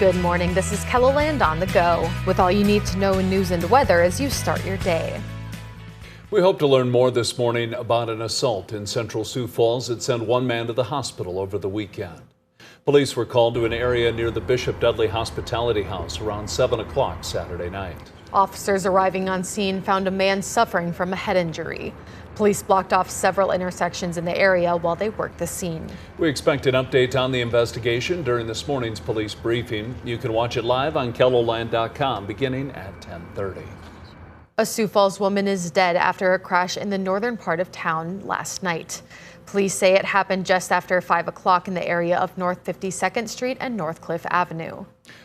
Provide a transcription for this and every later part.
Good morning. This is Keloland on the go with all you need to know in news and weather as you start your day. We hope to learn more this morning about an assault in central Sioux Falls that sent one man to the hospital over the weekend. Police were called to an area near the Bishop Dudley Hospitality House around 7 o'clock Saturday night. Officers arriving on scene found a man suffering from a head injury. Police blocked off several intersections in the area while they worked the scene. We expect an update on the investigation during this morning's police briefing. You can watch it live on KELOLAND.com beginning at 10:30. A Sioux Falls woman is dead after a crash in the northern part of town last night. Police say it happened just after 5 o'clock in the area of North 52nd Street and North Cliff Avenue.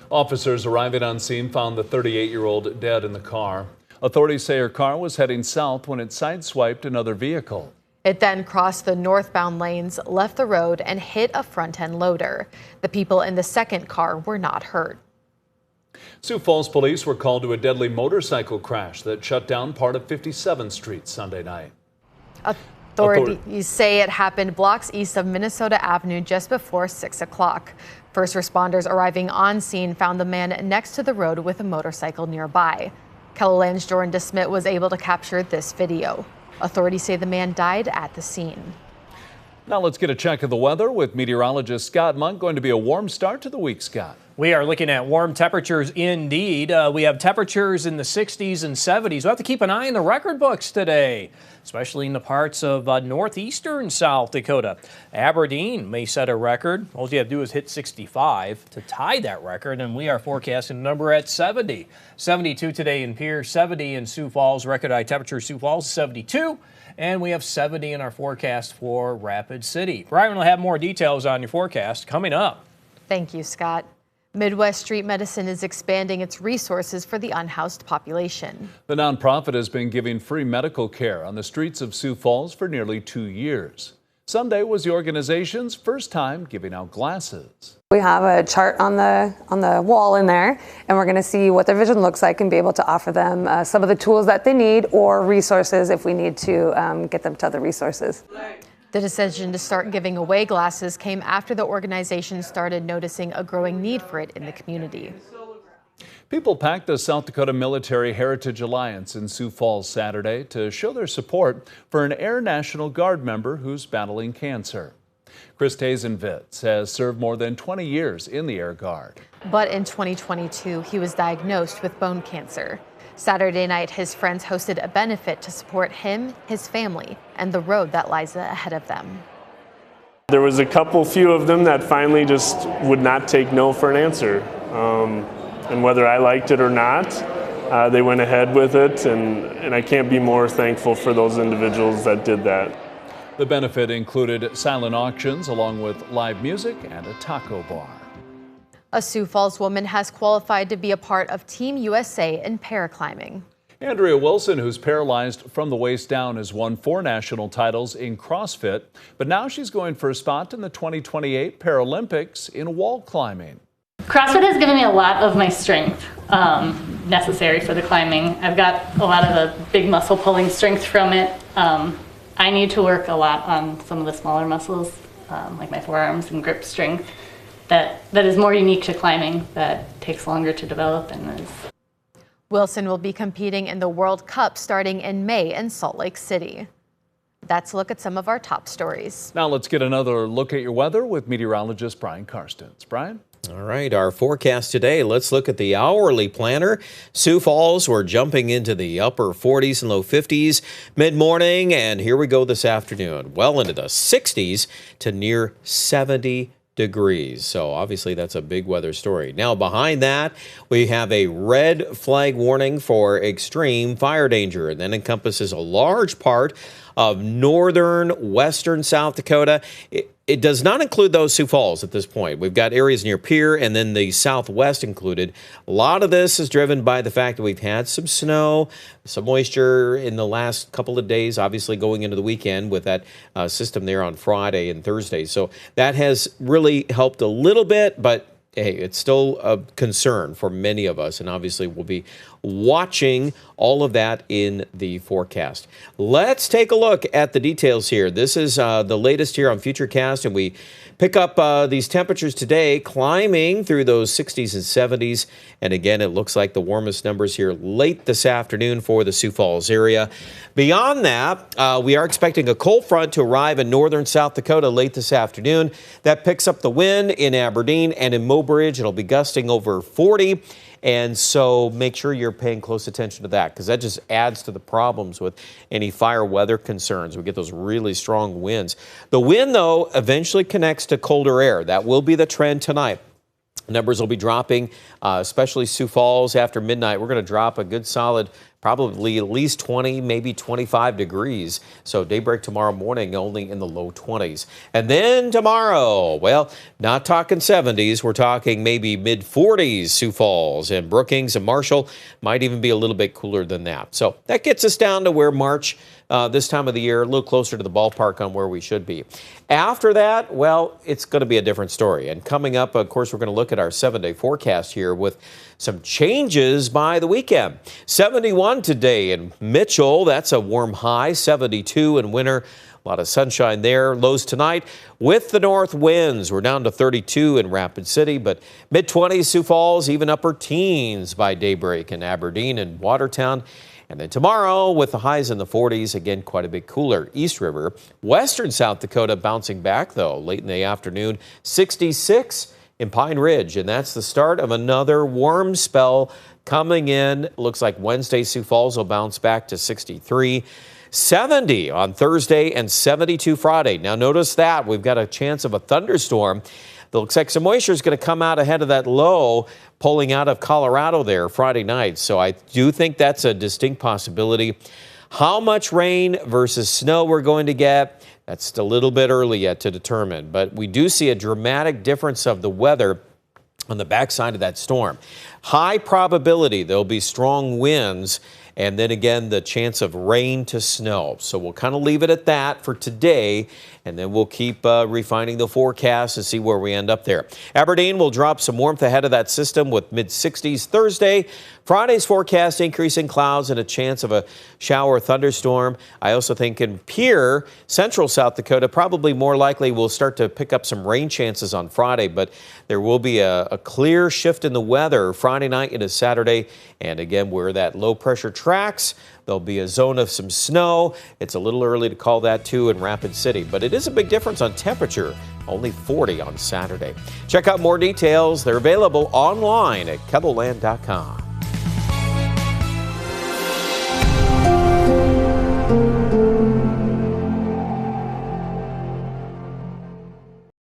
Officers arriving on scene found the 38-year-old dead in the car. Authorities say her car was heading south when it sideswiped another vehicle. It then crossed the northbound lanes, left the road, and hit a front-end loader. The people in the second car were not hurt. Sioux Falls police were called to a deadly motorcycle crash that shut down part of 57th Street Sunday night. Authorities say it happened blocks east of Minnesota Avenue just before 6 o'clock. First responders arriving on scene found the man next to the road with a motorcycle nearby. Keloland's Jordan DeSmit was able to capture this video. Authorities say the man died at the scene. Now let's get a check of the weather with meteorologist Scott Monk. Going to be a warm start to the week, Scott. We are looking at warm temperatures indeed. We have temperatures in the 60s and 70s. We'll have to keep an eye on the record books today, especially in the parts of northeastern South Dakota. Aberdeen may set a record. All you have to do is hit 65 to tie that record, and we are forecasting a number at 70. 72 today in Pierce, 70 in Sioux Falls. Record high temperature Sioux Falls, 72. And we have 70 in our forecast for Rapid City. Brian will have more details on your forecast coming up. Thank you, Scott. Midwest Street Medicine is expanding its resources for the unhoused population. The nonprofit has been giving free medical care on the streets of Sioux Falls for nearly 2 years. Sunday was the organization's first time giving out glasses. We have a chart on the wall in there, and we're going to see what their vision looks like and be able to offer them some of the tools that they need or resources if we need to get them to other resources. The decision to start giving away glasses came after the organization started noticing a growing need for it in the community. People packed the South Dakota Military Heritage Alliance in Sioux Falls Saturday to show their support for an Air National Guard member who's battling cancer. Chris Tazenvitz has served more than 20 years in the Air Guard. But in 2022, he was diagnosed with bone cancer. Saturday night, his friends hosted a benefit to support him, his family, and the road that lies ahead of them. There was a few of them that finally just would not take no for an answer. And whether I liked it or not, they went ahead with it, and I can't be more thankful for those individuals that did that. The benefit included silent auctions along with live music and a taco bar. A Sioux Falls woman has qualified to be a part of Team USA in paraclimbing. Andrea Wilson, who's paralyzed from the waist down, has won 4 national titles in CrossFit, but now she's going for a spot in the 2028 Paralympics in wall climbing. CrossFit has given me a lot of my strength necessary for the climbing. I've got a lot of the big muscle pulling strength from it. I need to work a lot on some of the smaller muscles, like my forearms and grip strength. That is more unique to climbing, that takes longer to develop and is. Wilson will be competing in the World Cup starting in May in Salt Lake City. That's a look at some of our top stories. Now let's get another look at your weather with meteorologist Brian Karstens. Brian? All right, our forecast today, let's look at the hourly planner. Sioux Falls, we're jumping into the upper 40s and low 50s mid-morning, and here we go this afternoon, well into the 60s to near 70 degrees. So obviously that's a big weather story. Now behind that, we have a red flag warning for extreme fire danger, and that encompasses a large part of northern, western South Dakota. It does not include those Sioux Falls at this point. We've got areas near Pierre and then the southwest included. A lot of this is driven by the fact that we've had some snow, some moisture in the last couple of days, obviously going into the weekend with that system there on Friday and Thursday. So that has really helped a little bit, but hey, it's still a concern for many of us, and obviously we'll be watching all of that in the forecast. Let's take a look at the details here. This is the latest here on Futurecast, and we pick up these temperatures today, climbing through those 60s and 70s. And again, it looks like the warmest numbers here late this afternoon for the Sioux Falls area. Beyond that, we are expecting a cold front to arrive in northern South Dakota late this afternoon. That picks up the wind in Aberdeen and in Mobridge. It'll be gusting over 40. And so make sure you're paying close attention to that, because that just adds to the problems with any fire weather concerns. We get those really strong winds. The wind, though, eventually connects to colder air. That will be the trend tonight. Numbers will be dropping, especially Sioux Falls after midnight. We're going to drop a good solid, probably at least 20, maybe 25 degrees. So daybreak tomorrow morning only in the low 20s. And then tomorrow, well, not talking 70s. We're talking maybe mid 40s, Sioux Falls and Brookings and Marshall. Might even be a little bit cooler than that. So that gets us down to where March this time of the year, a little closer to the ballpark on where we should be. After that, well, it's going to be a different story. And coming up, of course, we're going to look at our 7-day forecast here with some changes by the weekend. 71 today in Mitchell. That's a warm high. 72 in Winter. A lot of sunshine there. Lows tonight with the north winds. We're down to 32 in Rapid City, but mid-20s, Sioux Falls, even upper teens by daybreak in Aberdeen and Watertown. And then tomorrow, with the highs in the 40s, again, quite a bit cooler. East River, western South Dakota bouncing back, though, late in the afternoon. 66 in Pine Ridge, and that's the start of another warm spell coming in. Looks like Wednesday, Sioux Falls will bounce back to 63. 70 on Thursday and 72 Friday. Now, notice that we've got a chance of a thunderstorm. It looks like some moisture is going to come out ahead of that low pulling out of Colorado there Friday night. So I do think that's a distinct possibility. How much rain versus snow we're going to get, that's a little bit early yet to determine. But we do see a dramatic difference of the weather on the backside of that storm. High probability there'll be strong winds, and then again the chance of rain to snow. So we'll kind of leave it at that for today, and then we'll keep refining the forecast and see where we end up there. Aberdeen will drop some warmth ahead of that system with mid-60s Thursday. Friday's forecast increasing clouds and a chance of a shower thunderstorm. I also think in Pierre, central South Dakota, probably more likely we'll start to pick up some rain chances on Friday, but there will be a clear shift in the weather Friday night into Saturday. And again, where that low pressure tracks, there'll be a zone of some snow. It's a little early to call that too in Rapid City, but it is a big difference on temperature. Only 40 on Saturday. Check out more details. They're available online at KettleLand.com.